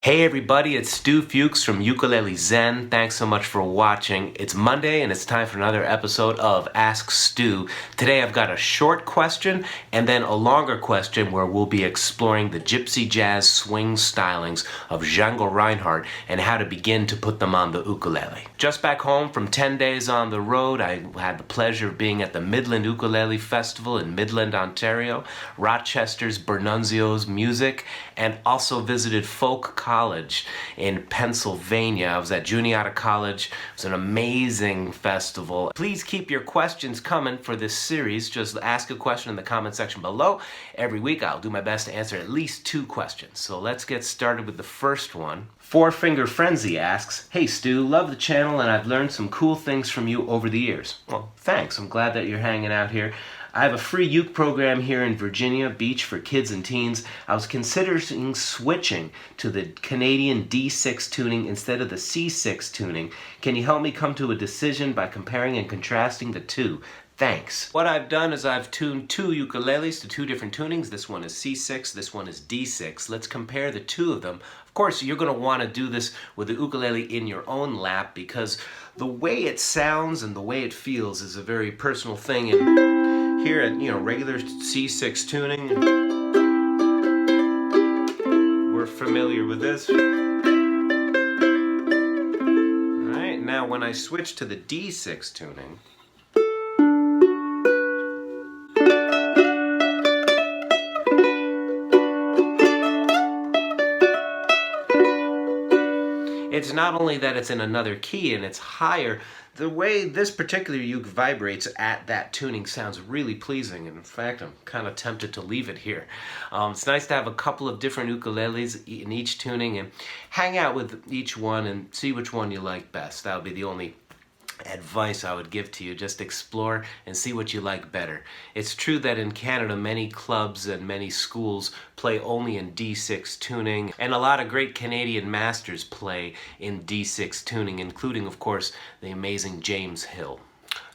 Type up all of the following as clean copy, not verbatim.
Hey everybody, it's Stu Fuchs from Ukulele Zen. Thanks so much for watching. It's Monday and it's time for another episode of Ask Stu. Today I've got a short question and then a longer question where we'll be exploring the gypsy jazz swing stylings of Django Reinhardt and how to begin to put them on the ukulele. Just back home from 10 days on the road, I had the pleasure of being at the Midland Ukulele Festival in Midland, Ontario, Rochester's Bernunzio's Music, and also visited Folk College in Pennsylvania. I was at Juniata College. It was an amazing festival. Please keep your questions coming for this series. Just ask a question in the comment section below. Every week I'll do my best to answer at least 2 questions. So let's get started with the first one. Four Finger Frenzy asks, "Hey Stu, love the channel and I've learned some cool things from you over the years." Well, thanks. I'm glad that you're hanging out here. I have a free uke program here in Virginia Beach for kids and teens. I was considering switching to the Canadian D6 tuning instead of the C6 tuning. Can you help me come to a decision by comparing and contrasting the two? Thanks. What I've done is I've tuned 2 ukuleles to 2 different tunings. This one is C6, this one is D6. Let's compare the 2 of them. Of course, you're going to want to do this with the ukulele in your own lap because the way it sounds and the way it feels is a very personal thing. And here at regular C6 tuning, we're familiar with this. All right, now when I switch to the D6 tuning, it's not only that it's in another key and it's higher, the way this particular uke vibrates at that tuning sounds really pleasing. And in fact, I'm kind of tempted to leave it here. It's nice to have a couple of different ukuleles in each tuning and hang out with each one and see which one you like best. That would be the only advice I would give to you. Just explore and see what you like better. It's true that in Canada many clubs and many schools play only in D6 tuning, and a lot of great Canadian masters play in D6 tuning, including of course the amazing James Hill.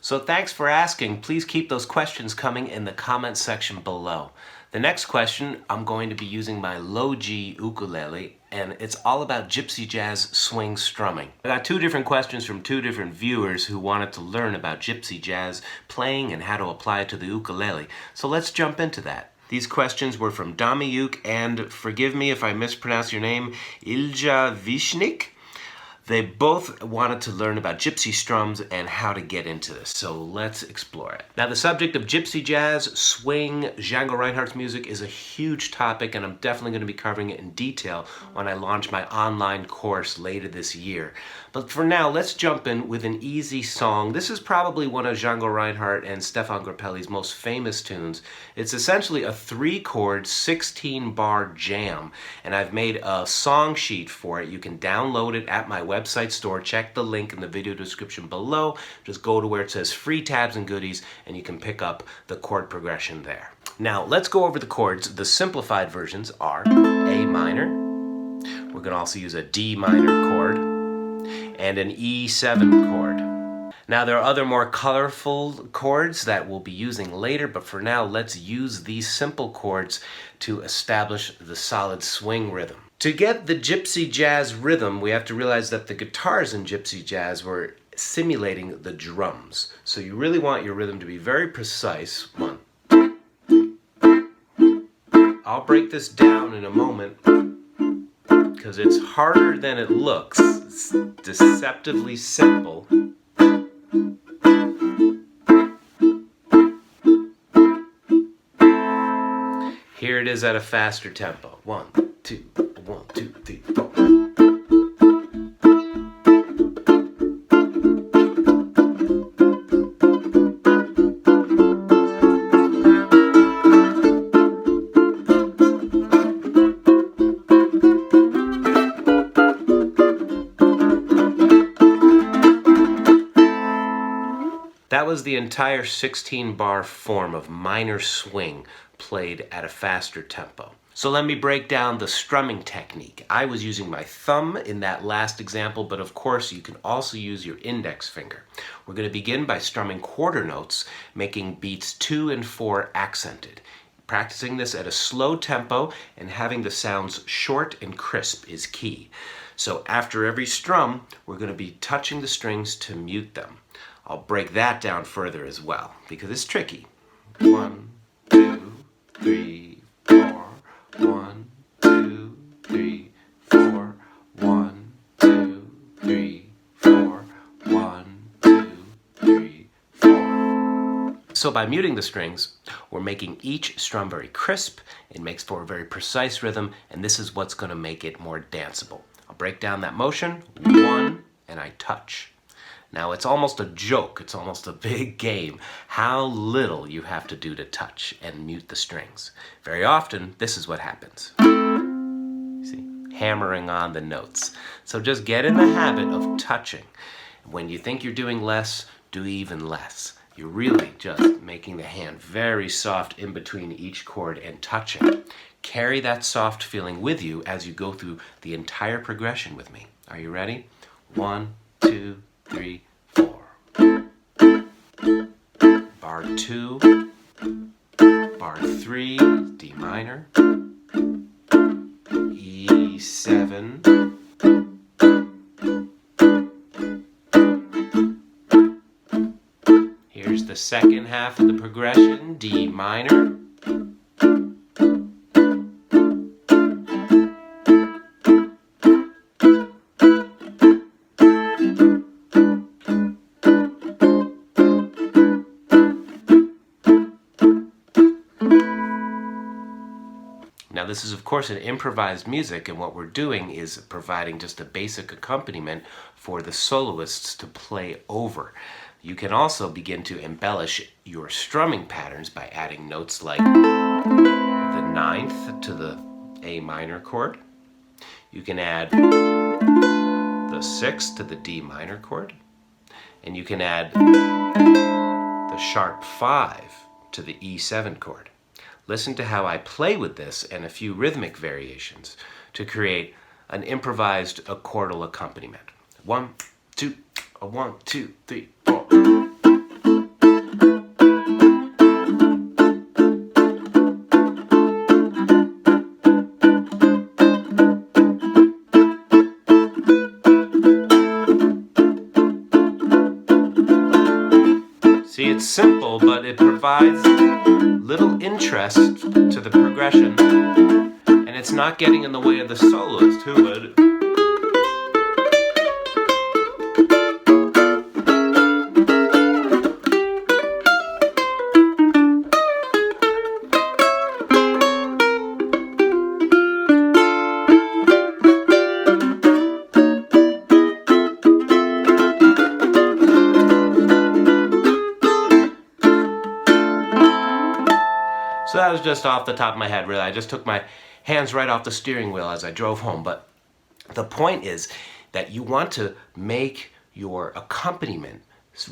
So thanks for asking. Please keep those questions coming in the comment section below. The next question, I'm going to be using my low G ukulele, and it's all about gypsy jazz swing strumming. I got 2 different questions from 2 different viewers who wanted to learn about gypsy jazz playing and how to apply it to the ukulele. So let's jump into that. These questions were from Dami Uke and, forgive me if I mispronounce your name, Ilja Vishnik. They both wanted to learn about gypsy strums and how to get into this, so let's explore it. Now, the subject of gypsy jazz, swing, Django Reinhardt's music is a huge topic, and I'm definitely going to be covering it in detail when I launch my online course later this year. But for now, let's jump in with an easy song. This is probably one of Django Reinhardt and Stefan Grappelli's most famous tunes. It's essentially a 3-chord, 16-bar jam, and I've made a song sheet for it. You can download it at my website store. Check the link in the video description below. Just go to where it says free tabs and goodies and you can pick up the chord progression there. Now let's go over the chords. The simplified versions are A minor. We're going to also use a D minor chord and an E7 chord. Now there are other more colorful chords that we'll be using later, but for now let's use these simple chords to establish the solid swing rhythm. To get the gypsy jazz rhythm, we have to realize that the guitars in gypsy jazz were simulating the drums. So you really want your rhythm to be very precise. 1, 2, 3. I'll break this down in a moment because it's harder than it looks. It's deceptively simple. Here it is at a faster tempo. 1, 2, 1, 2, 3, 4. That was the entire 16-bar form of minor swing played at a faster tempo. So let me break down the strumming technique. I was using my thumb in that last example, but of course you can also use your index finger. We're going to begin by strumming quarter notes, making beats 2 and 4 accented. Practicing this at a slow tempo and having the sounds short and crisp is key. So after every strum, we're going to be touching the strings to mute them. I'll break that down further as well, because it's tricky. 1, 2, 3, 4. 1, 2, 3, 4. 1, 2, 3, 4. 1, 2, 3, 4. So by muting the strings, we're making each strum very crisp. It makes for a very precise rhythm, and this is what's going to make it more danceable. I'll break down that motion. 1, and I touch. Now it's almost a joke, it's almost a big game, how little you have to do to touch and mute the strings. Very often, this is what happens. See, hammering on the notes. So just get in the habit of touching. When you think you're doing less, do even less. You're really just making the hand very soft in between each chord and touching. Carry that soft feeling with you as you go through the entire progression with me. Are you ready? 1, 2, 3, 4. Bar 2, bar 3, D minor, E7, here's the second half of the progression, D minor, Now this is of course an improvised music, and what we're doing is providing just a basic accompaniment for the soloists to play over. You can also begin to embellish your strumming patterns by adding notes like the 9th to the A minor chord. You can add the 6th to the D minor chord. And you can add the sharp 5 to the E7 chord. Listen to how I play with this and a few rhythmic variations to create an improvised chordal accompaniment. 1, 2, 1, 2, 3, 4. See, it's simple, but it provides little interest to the progression, and it's not getting in the way of the soloist, who would. So that was just off the top of my head, really. I just took my hands right off the steering wheel as I drove home. But the point is that you want to make your accompaniment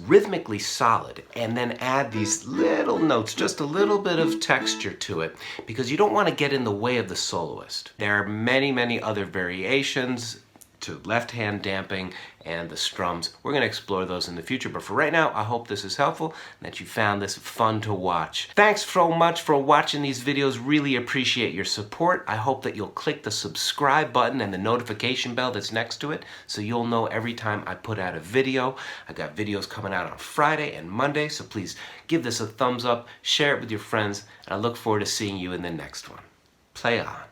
rhythmically solid and then add these little notes, just a little bit of texture to it, because you don't want to get in the way of the soloist. There are many, many other variations to left hand damping and the strums. We're going to explore those in the future, but for right now, I hope this is helpful and that you found this fun to watch. Thanks so much for watching these videos. Really appreciate your support. I hope that you'll click the subscribe button and the notification bell that's next to it so you'll know every time I put out a video. I got videos coming out on Friday and Monday, so please give this a thumbs up, share it with your friends, and I look forward to seeing you in the next one. Play on.